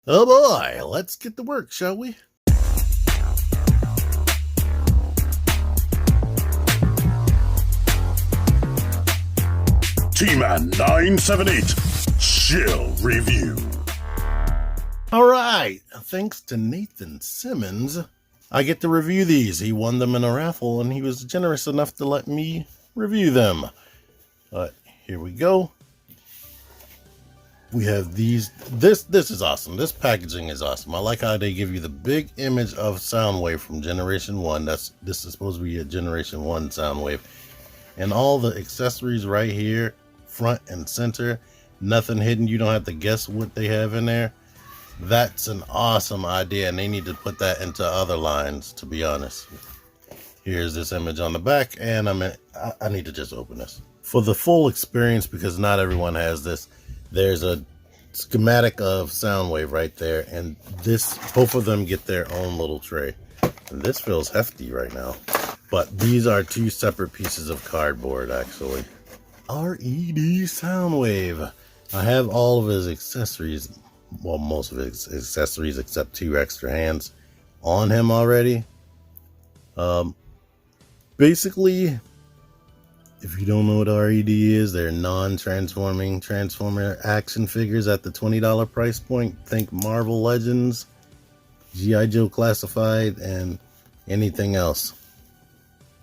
Oh boy, let's get to work, shall we? T-Man 978 Chill Review. Alright, thanks to Nathan Simmons, I get to review these. He won them in a raffle and he was generous enough to let me review them. But here we go. We have these. This is awesome. This packaging is awesome. I like how they give you the big image of Soundwave from Generation 1. This is supposed to be a Generation 1 Soundwave. And all the accessories right here, front and center, nothing hidden. You don't have to guess what they have in there. That's an awesome idea, and they need to put that into other lines, to be honest. Here's this image on the back, and I need to just open this. For the full experience, because not everyone has this, there's a schematic of Soundwave right there, and both of them get their own little tray. And this feels hefty right now. But these are two separate pieces of cardboard, actually. R.E.D. Soundwave. I have all of his accessories, well, most of his accessories except 2 extra hands on him already. Basically, if you don't know what R.E.D. is, they're non-transforming Transformer action figures at the $20 price point. Think Marvel Legends, G.I. Joe Classified, and anything else.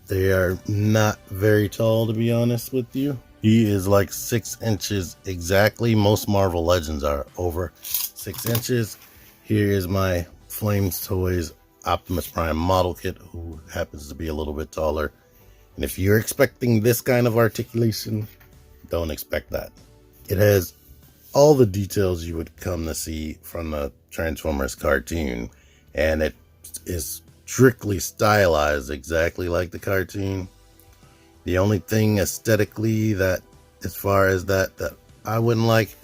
They are not very tall, to be honest with you. He is like 6 inches exactly. Most Marvel Legends are over 6 inches. Here is my Flames Toys Optimus Prime model kit, who happens to be a little bit taller. And if you're expecting this kind of articulation, don't expect that. It has all the details you would come to see from the Transformers cartoon, and it is strictly stylized exactly like the cartoon. The only thing aesthetically that, as far as that I wouldn't like,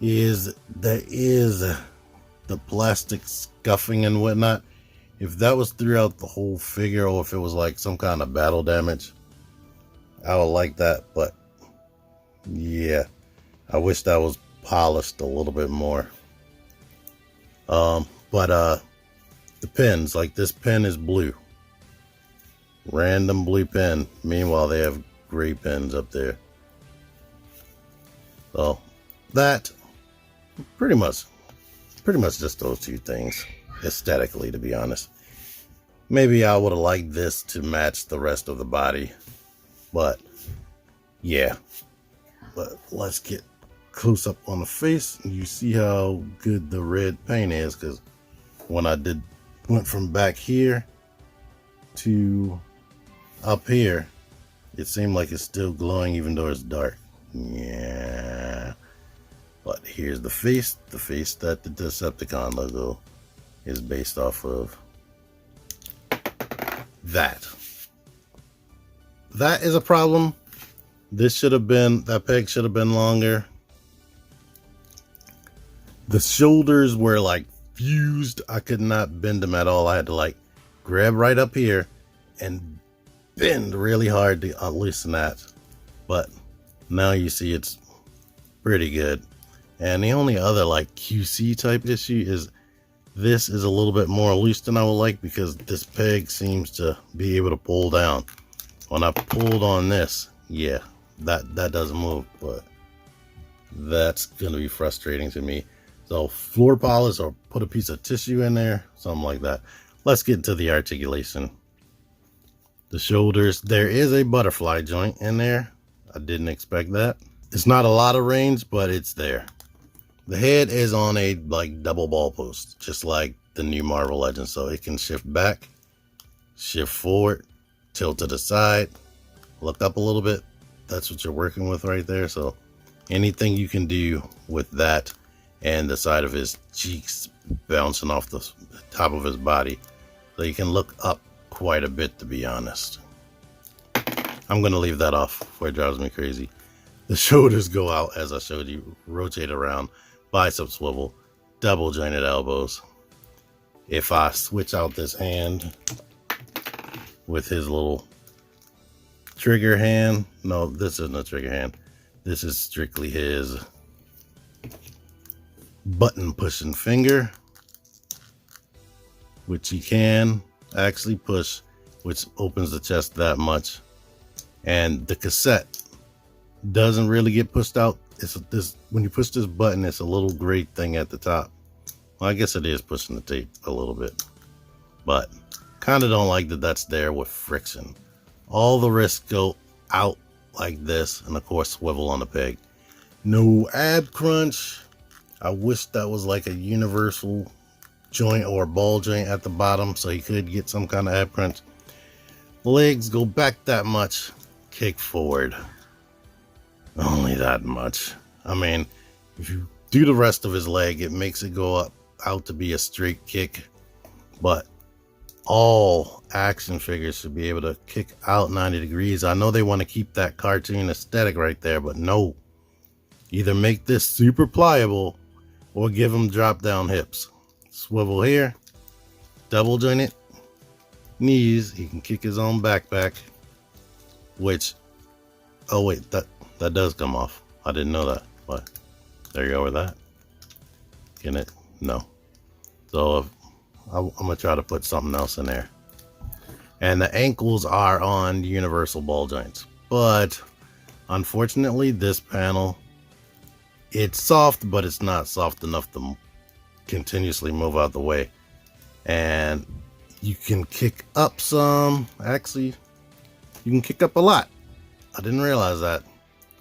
is there is the plastic scuffing and whatnot. If that was throughout the whole figure, or if it was like some kind of battle damage, I would like that. But yeah, I wish that was polished a little bit more. The pins, like this pin is blue. Random blue pin. Meanwhile, they have gray pins up there. So that pretty much just those 2 things aesthetically, to be honest. Maybe I would have liked this to match the rest of the body, but yeah. But let's get close up on the face. You see how good the red paint is, because when I went from back here to up here, it seemed like it's still glowing even though it's dark. Yeah. But here's the face that the Decepticon logo is based off of. That is a problem. That peg should have been longer. The shoulders were like fused. I could not bend them at all. I had to like grab right up here and bend really hard to loosen that. But now you see it's pretty good. And the only other like QC type issue is this is a little bit more loose than I would like, because this peg seems to be able to pull down. When I pulled on this, yeah, that doesn't move, but that's gonna be frustrating to me. So floor polish, or put a piece of tissue in there, something like that. Let's get into the articulation. The shoulders, there is a butterfly joint in there. I didn't expect that. It's not a lot of range, but it's there. The head is on a like double ball post, just like the new Marvel Legends. So it can shift back, shift forward, tilt to the side, look up a little bit. That's what you're working with right there. So anything you can do with that, and the side of his cheeks bouncing off the top of his body, so you can look up quite a bit, to be honest. I'm going to leave that off before it drives me crazy. The shoulders go out, as I showed you, rotate around, bicep swivel, double jointed elbows. If I switch out this hand with his little trigger hand, no, this isn't a trigger hand. This is strictly his button pushing finger, which he can actually push, which opens the chest that much. And the cassette doesn't really get pushed out. When you push this button, it's a little gray thing at the top. Well, I guess it is pushing the tape a little bit, but kind of don't like that that's there with friction. All the rest go out like this, and of course swivel on the peg. No ab crunch. I wish that was like a universal joint or ball joint at the bottom so he could get some kind of ab crunch. Legs go back that much, kick forward only that much. I mean, if you do the rest of his leg, it makes it go up out to be a straight kick, but all action figures should be able to kick out 90 degrees. I know they want to keep that cartoon aesthetic right there, but no, either make this super pliable or give him drop down hips. Swivel here, double joint it, knees. He can kick his own backpack, which, oh wait, that does come off. I didn't know that, but there you go with that. Can it? No. So I'm gonna try to put something else in there. And the ankles are on universal ball joints, but unfortunately this panel, it's soft, but it's not soft enough to continuously move out the way. And you can kick up some. Actually, you can kick up a lot. I didn't realize that.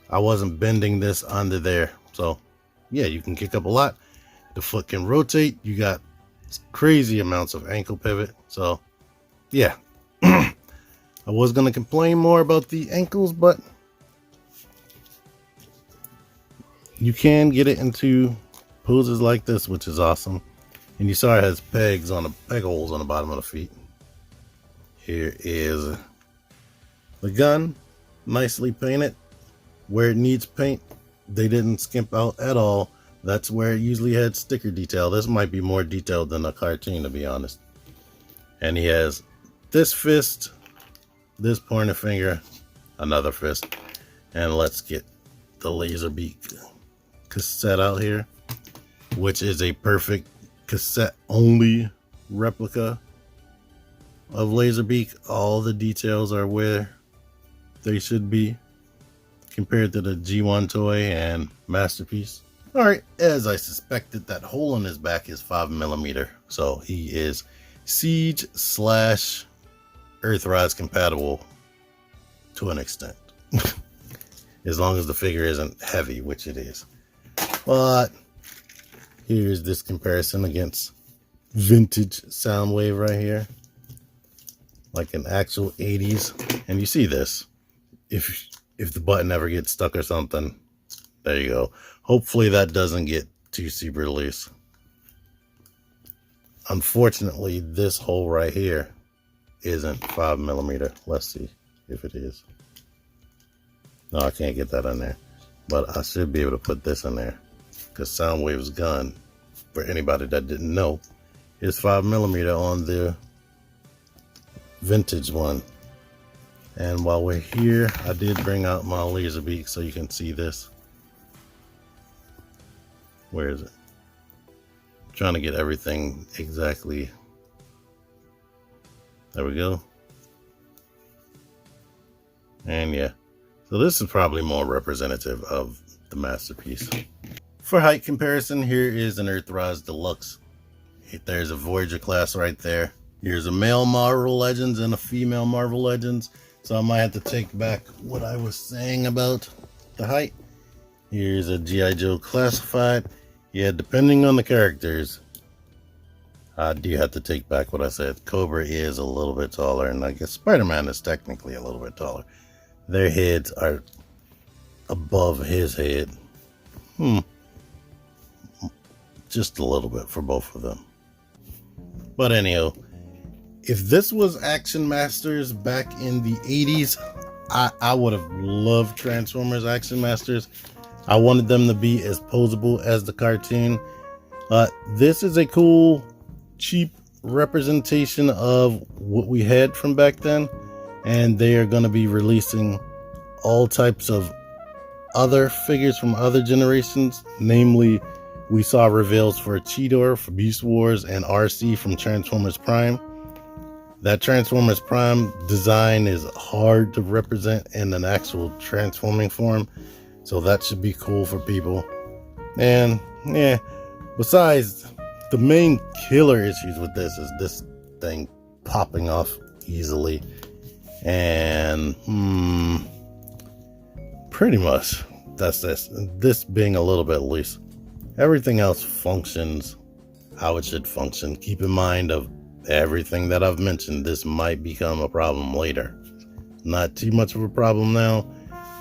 I wasn't bending this under there. So yeah, you can kick up a lot. The foot can rotate. You got crazy amounts of ankle pivot. So yeah, I was going to complain more about the ankles, but you can get it into poses like this, which is awesome. And you saw it has peg holes on the bottom of the feet. Here is the gun, nicely painted. Where it needs paint, they didn't skimp out at all. That's where it usually had sticker detail. This might be more detailed than a cartoon, to be honest. And he has this fist, this pointer finger, another fist. And let's get the laser beak cassette out here, which is a perfect cassette only replica of Laserbeak. All the details are where they should be compared to the G1 toy and Masterpiece. All right, as I suspected, that hole in his back is 5mm, so he is Siege / Earthrise compatible to an extent, as long as the figure isn't heavy, which it is. But here's this comparison against vintage Soundwave right here, like an actual 80s. And you see this, if the button ever gets stuck or something, there you go. Hopefully that doesn't get too super loose. Unfortunately, this hole right here isn't 5mm. Let's see if it is. No, I can't get that in there, but I should be able to put this in there, because Soundwave's gun, for anybody that didn't know, is 5mm on the vintage one. And while we're here, I did bring out my Laserbeak so you can see this. Where is it? I'm trying to get everything exactly. There we go. And yeah, so this is probably more representative of the Masterpiece. For height comparison, here is an Earthrise Deluxe. There's a Voyager class right there. Here's a male Marvel Legends and a female Marvel Legends. So I might have to take back what I was saying about the height. Here's a G.I. Joe Classified. Yeah, depending on the characters, I do have to take back what I said. Cobra is a little bit taller, and I guess Spider-Man is technically a little bit taller. Their heads are above his head. Just a little bit for both of them. But anyhow, if this was Action Masters back in the 80s, I would have loved Transformers Action Masters. I wanted them to be as posable as the cartoon. This is a cool, cheap representation of what we had from back then. And they are going to be releasing all types of other figures from other generations, namely we saw reveals for Cheetor from Beast Wars and RC from Transformers Prime. That Transformers Prime design is hard to represent in an actual transforming form, so that should be cool for people. And yeah, besides, the main killer issues with this is this thing popping off easily, and pretty much that's this being a little bit loose. Everything else functions how it should function. Keep in mind of everything that I've mentioned, this might become a problem later. Not too much of a problem now,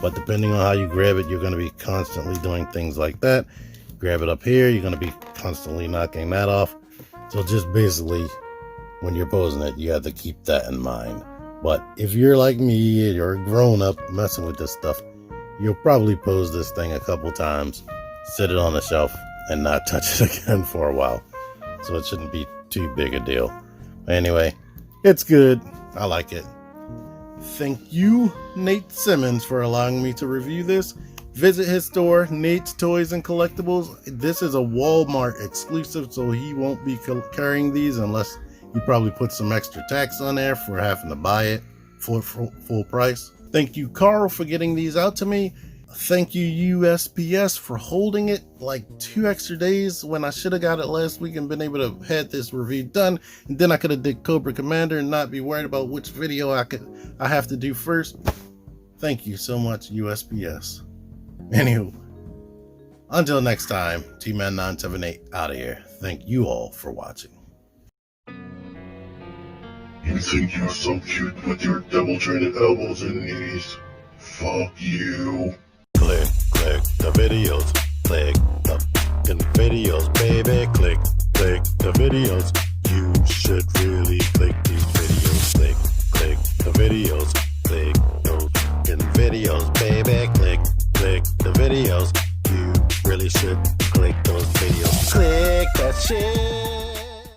but depending on how you grab it, you're going to be constantly doing things like that. Grab it up here, you're going to be constantly knocking that off. So just basically, when you're posing it, you have to keep that in mind. But if you're like me, you're a grown up messing with this stuff, you'll probably pose this thing a couple times, sit it on the shelf, and not touch it again for a while. So it shouldn't be too big a deal. Anyway, it's good. I like it. Thank you, Nate Simmons, for allowing me to review this. Visit his store, Nate's Toys and Collectibles. This is a Walmart exclusive, so he won't be carrying these unless you probably put some extra tax on there for having to buy it for full price. Thank you, Carl, for getting these out to me. Thank you, USPS, for holding it like 2 extra days when I should have got it last week and been able to have this review done. And then I could have did Cobra Commander and not be worried about which video I have to do first. Thank you so much, USPS. Anywho, until next time, T-Man978 out of here. Thank you all for watching. You think you're so cute with your double-jointed elbows and knees? Fuck you. Click the videos. Click the fucking videos, baby. Click the videos. You should really click these videos. Click the videos. Click those fucking videos, baby. Click the videos. You really should click those videos. Click that shit.